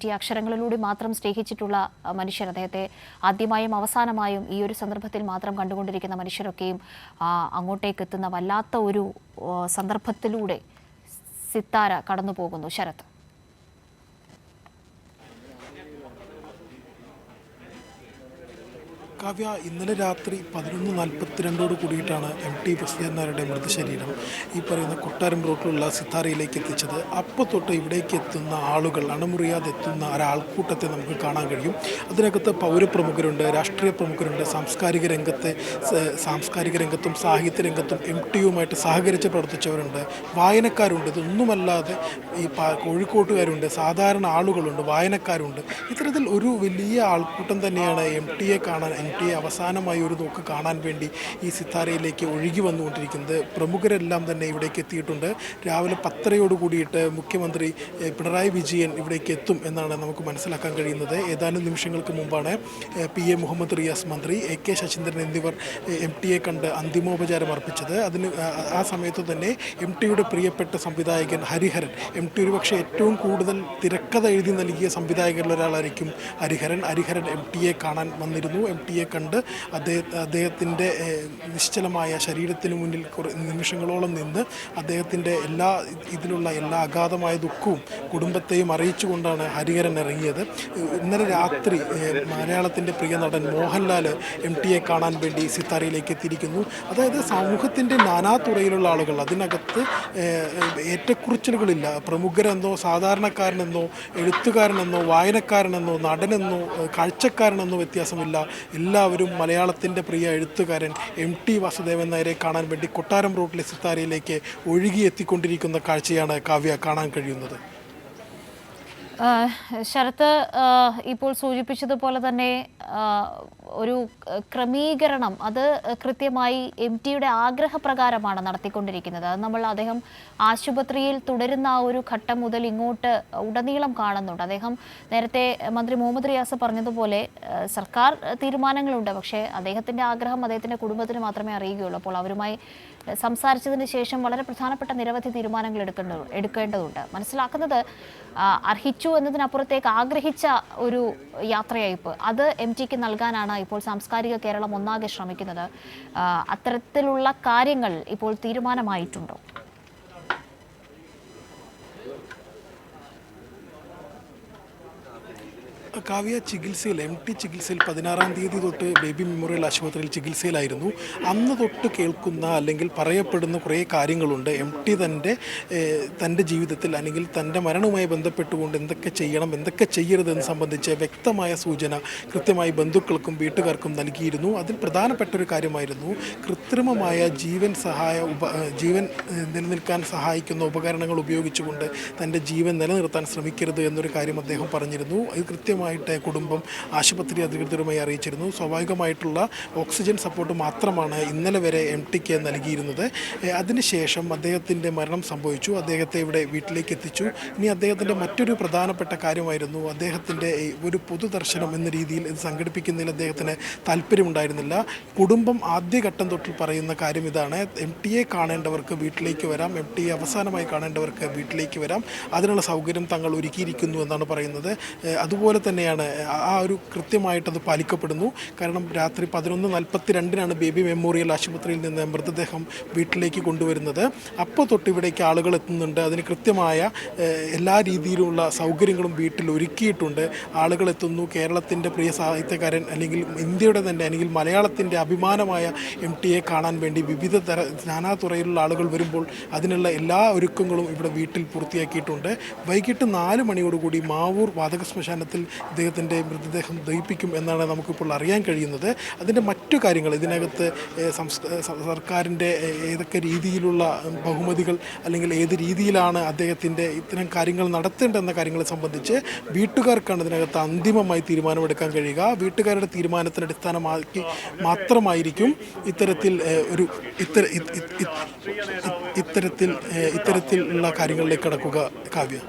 T അക്ഷരങ്ങളിലൂടെ മാത്രം സ്നേഹിച്ചിട്ടുള്ള മനുഷ്യർ, അദ്ദേഹത്തെ ആദ്യമായും അവസാനമായും ഈ ഒരു സന്ദർഭത്തിൽ മാത്രം കണ്ടുകൊണ്ടിരിക്കുന്ന മനുഷ്യരൊക്കെയും അങ്ങോട്ടേക്ക് എത്തുന്ന വല്ലാത്ത ഒരു സന്ദർഭത്തിലൂടെ സിത്താര കടന്നു പോകുന്നു. ശരത്. കാവ്യ, ഇന്നലെ രാത്രി 11:42 കൂടിയിട്ടാണ് MT പ്രസിദ്ധനായരുടെ മൃതശരീരം ഈ പറയുന്ന കൊട്ടാരം റോട്ടിലുള്ള സിത്താരയിലേക്ക് എത്തിച്ചത്. അപ്പോൾ തൊട്ട് ഇവിടേക്ക് എത്തുന്ന ആളുകൾ, അണമുറിയാതെ എത്തുന്ന ഒരാൾക്കൂട്ടത്തെ നമുക്ക് കാണാൻ കഴിയും. അതിനകത്ത് പൗരപ്രമുഖരുണ്ട്, രാഷ്ട്രീയ പ്രമുഖരുണ്ട്, സാംസ്കാരിക രംഗത്തും സാഹിത്യ രംഗത്തും MTയുമായിട്ട് സഹകരിച്ച് പ്രവർത്തിച്ചവരുണ്ട്, വായനക്കാരുണ്ട്. ഇതൊന്നുമല്ലാതെ ഈ കോഴിക്കോട്ടുകാരുണ്ട്, സാധാരണ ആളുകളുണ്ട്, വായനക്കാരുണ്ട്. ഇത്തരത്തിൽ ഒരു വലിയ ആൾക്കൂട്ടം തന്നെയാണ് MTയെ കാണാൻ, MTയെ അവസാനമായി ഒരു നോക്ക് കാണാൻ വേണ്ടി ഈ സിത്താരയിലേക്ക് ഒഴുകി വന്നുകൊണ്ടിരിക്കുന്നത്. പ്രമുഖരെല്ലാം തന്നെ ഇവിടേക്ക് എത്തിയിട്ടുണ്ട്. രാവിലെ 10:30 കൂടിയിട്ട് മുഖ്യമന്ത്രി പിണറായി വിജയൻ ഇവിടേക്ക് എത്തും എന്നാണ് നമുക്ക് മനസ്സിലാക്കാൻ കഴിയുന്നത്. ഏതാനും നിമിഷങ്ങൾക്ക് മുമ്പാണ് PA മുഹമ്മദ് റിയാസ്, മന്ത്രി AK ശശീന്ദ്രൻ എന്നിവർ MTയെ കണ്ട് അന്തിമോപചാരം അർപ്പിച്ചത്. ആ സമയത്ത് തന്നെ MTയുടെ പ്രിയപ്പെട്ട സംവിധായകൻ ഹരിഹരൻ, MT ഒരുപക്ഷെ ഏറ്റവും കൂടുതൽ തിരക്കഥ എഴുതി നൽകിയ സംവിധായകരിൽ ഒരാളായിരിക്കും ഹരിഹരൻ. MTയെ കാണാൻ വന്നിരുന്നു. MTയെ കണ്ട് അദ്ദേഹത്തിൻ്റെ നിശ്ചലമായ ശരീരത്തിന് മുന്നിൽ നിമിഷങ്ങളോളം നിന്ന് അദ്ദേഹത്തിൻ്റെ എല്ലാ അഗാധമായ ദുഃഖവും കുടുംബത്തെയും അറിയിച്ചുകൊണ്ടാണ് ഹരിഹരൻ ഇറങ്ങിയത്. ഇന്നലെ രാത്രി മലയാളത്തിൻ്റെ പ്രിയ നടൻ മോഹൻലാൽ MTയെ കാണാൻ വേണ്ടി സിത്താരയിലേക്ക് എത്തിയിരിക്കുന്നു. അതായത് സമൂഹത്തിൻ്റെ നാനാതുറയിലുള്ള ആളുകൾ, അതിനകത്ത് ഏറ്റക്കുറിച്ചിലുകളില്ല. പ്രമുഖരെന്നോ സാധാരണക്കാരനെന്നോ എഴുത്തുകാരനെന്നോ വായനക്കാരനെന്നോ നടനെന്നോ കാഴ്ചക്കാരനെന്നോ വ്യത്യാസമില്ല. എല്ലാവരും മലയാളത്തിൻ്റെ പ്രിയ എഴുത്തുകാരൻ MT വാസുദേവൻ നായരെ കാണാൻ വേണ്ടി കൊട്ടാരം റോഡിലെ സിത്താരയിലേക്ക് ഒഴുകിയെത്തിക്കൊണ്ടിരിക്കുന്ന കാഴ്ചയാണ് കാവ്യ കാണാൻ കഴിയുന്നത്. ശരത്ത്, ഇപ്പോൾ സൂചിപ്പിച്ചതുപോലെ തന്നെ ഒരു ക്രമീകരണം അത് കൃത്യമായി MTയുടെ ആഗ്രഹപ്രകാരമാണ് നടത്തിക്കൊണ്ടിരിക്കുന്നത്. അത് അദ്ദേഹം ആശുപത്രിയിൽ തുടരുന്ന ആ ഒരു ഘട്ടം മുതൽ ഇങ്ങോട്ട് ഉടനീളം കാണുന്നുണ്ട്. അദ്ദേഹം നേരത്തെ മന്ത്രി മുഹമ്മദ് റിയാസ് പറഞ്ഞതുപോലെ സർക്കാർ തീരുമാനങ്ങളുണ്ട്, പക്ഷേ അദ്ദേഹത്തിൻ്റെ ആഗ്രഹം അദ്ദേഹത്തിൻ്റെ കുടുംബത്തിന് മാത്രമേ അറിയുകയുള്ളൂ. അപ്പോൾ അവരുമായി സംസാരിച്ചതിന് ശേഷം വളരെ പ്രധാനപ്പെട്ട നിരവധി തീരുമാനങ്ങൾ എടുക്കേണ്ടതുണ്ട്. മനസ്സിലാക്കുന്നത് അർഹിച്ചു എന്നതിനപ്പുറത്തേക്ക് ആഗ്രഹിച്ച ഒരു യാത്രയയപ്പ് അത് MTക്ക് നൽകാനാണ് ഇപ്പോൾ സാംസ്കാരിക കേരളം ഒന്നാകെ ശ്രമിക്കുന്നത്. അത്തരത്തിലുള്ള കാര്യങ്ങൾ ഇപ്പോൾ തീരുമാനമായിട്ടുണ്ടോ? കാവ്യ, ചികിത്സയിൽ MT ചികിത്സയിൽ 16-ാം തീയതി തൊട്ട് ബേബി മെമ്മോറിയൽ ആശുപത്രിയിൽ ചികിത്സയിലായിരുന്നു. അന്ന് തൊട്ട് കേൾക്കുന്ന അല്ലെങ്കിൽ പറയപ്പെടുന്ന കുറേ കാര്യങ്ങളുണ്ട്. MT തൻ്റെ ജീവിതത്തിൽ അല്ലെങ്കിൽ തൻ്റെ മരണവുമായി ബന്ധപ്പെട്ടുകൊണ്ട് എന്തൊക്കെ ചെയ്യണം, എന്തൊക്കെ ചെയ്യരുതെന്ന് സംബന്ധിച്ച് വ്യക്തമായ സൂചന കൃത്യമായി ബന്ധുക്കൾക്കും വീട്ടുകാർക്കും നൽകിയിരുന്നു. അതിൽ പ്രധാനപ്പെട്ട ഒരു കാര്യമായിരുന്നു കൃത്രിമമായ ജീവൻ നിലനിൽക്കാൻ സഹായിക്കുന്ന ഉപകരണങ്ങൾ ഉപയോഗിച്ചുകൊണ്ട് തൻ്റെ ജീവൻ നിലനിർത്താൻ ശ്രമിക്കരുത് എന്നൊരു കാര്യം അദ്ദേഹം പറഞ്ഞിരുന്നു. ഇത് കൃത്യമായിട്ട് കുടുംബം ആശുപത്രി അധികൃതരുമായി അറിയിച്ചിരുന്നു. സ്വാഭാവികമായിട്ടുള്ള ഓക്സിജൻ സപ്പോർട്ട് മാത്രമാണ് ഇന്നലെ വരെ MTക്ക് നൽകിയിരുന്നത്. അതിനുശേഷം അദ്ദേഹത്തിൻ്റെ മരണം സംഭവിച്ചു. അദ്ദേഹത്തെ ഇവിടെ വീട്ടിലേക്ക് എത്തിച്ചു. ഇനി അദ്ദേഹത്തിൻ്റെ മറ്റൊരു പ്രധാനപ്പെട്ട കാര്യമായിരുന്നു അദ്ദേഹത്തിൻ്റെ ഒരു പൊതുദർശനം എന്ന രീതിയിൽ ഇത് സംഘടിപ്പിക്കുന്നതിൽ അദ്ദേഹത്തിന് താല്പര്യമുണ്ടായിരുന്നില്ല. കുടുംബം ആദ്യഘട്ടം തൊട്ടിൽ പറയുന്ന കാര്യം ഇതാണ്: MTയെ കാണേണ്ടവർക്ക് വീട്ടിലേക്ക് വരാം, MTയെ അവസാനമായി കാണേണ്ടവർക്ക് വീട്ടിലേക്ക് വരാം, അതിനുള്ള സൗകര്യം തങ്ങൾ ഒരുക്കിയിരിക്കുന്നു എന്നാണ് പറയുന്നത്. അതുപോലെ തന്നെയാണ് ആ ഒരു കൃത്യമായിട്ടത് പാലിക്കപ്പെടുന്നു. കാരണം രാത്രി 11:42 ബേബി മെമ്മോറിയൽ ആശുപത്രിയിൽ നിന്ന് മൃതദേഹം വീട്ടിലേക്ക് കൊണ്ടുവരുന്നത്. അപ്പോൾ തൊട്ട് ഇവിടേക്ക് ആളുകൾ എത്തുന്നുണ്ട്. അതിന് കൃത്യമായ എല്ലാ രീതിയിലുള്ള സൗകര്യങ്ങളും വീട്ടിൽ ഒരുക്കിയിട്ടുണ്ട്. ആളുകൾ എത്തുന്നു. കേരളത്തിൻ്റെ പ്രിയ സാഹിത്യകാരൻ അല്ലെങ്കിൽ ഇന്ത്യയുടെ തന്നെ അല്ലെങ്കിൽ മലയാളത്തിൻ്റെ അഭിമാനമായ MTയെ കാണാൻ വേണ്ടി വിവിധ നാനാതുറയിലുള്ള ആളുകൾ വരുമ്പോൾ അതിനുള്ള എല്ലാ ഒരുക്കങ്ങളും ഇവിടെ വീട്ടിൽ പൂർത്തിയാക്കിയിട്ടുണ്ട്. വൈകിട്ട് 4 മണിയോടുകൂടി മാവൂർ വാതക ശ്മശാനത്തിൽ ഇദ്ദേഹത്തിൻ്റെ മൃതദേഹം ദഹിപ്പിക്കും എന്നാണ് നമുക്കിപ്പോൾ അറിയാൻ കഴിയുന്നത്. അതിൻ്റെ മറ്റു കാര്യങ്ങൾ, ഇതിനകത്ത് സർക്കാരിൻ്റെ ഏതൊക്കെ രീതിയിലുള്ള ബഹുമതികൾ അല്ലെങ്കിൽ ഏത് രീതിയിലാണ് അദ്ദേഹത്തിൻ്റെ ഇത്തരം കാര്യങ്ങൾ നടത്തേണ്ടെന്ന കാര്യങ്ങളെ സംബന്ധിച്ച് വീട്ടുകാർക്കാണ് ഇതിനകത്ത് അന്തിമമായി തീരുമാനമെടുക്കാൻ കഴിയുക. വീട്ടുകാരുടെ തീരുമാനത്തിന് അടിസ്ഥാനമാക്കി മാത്രമായിരിക്കും ഇത്തരത്തിലുള്ള കാര്യങ്ങളിലേക്ക് കടക്കുക. കാവ്യ.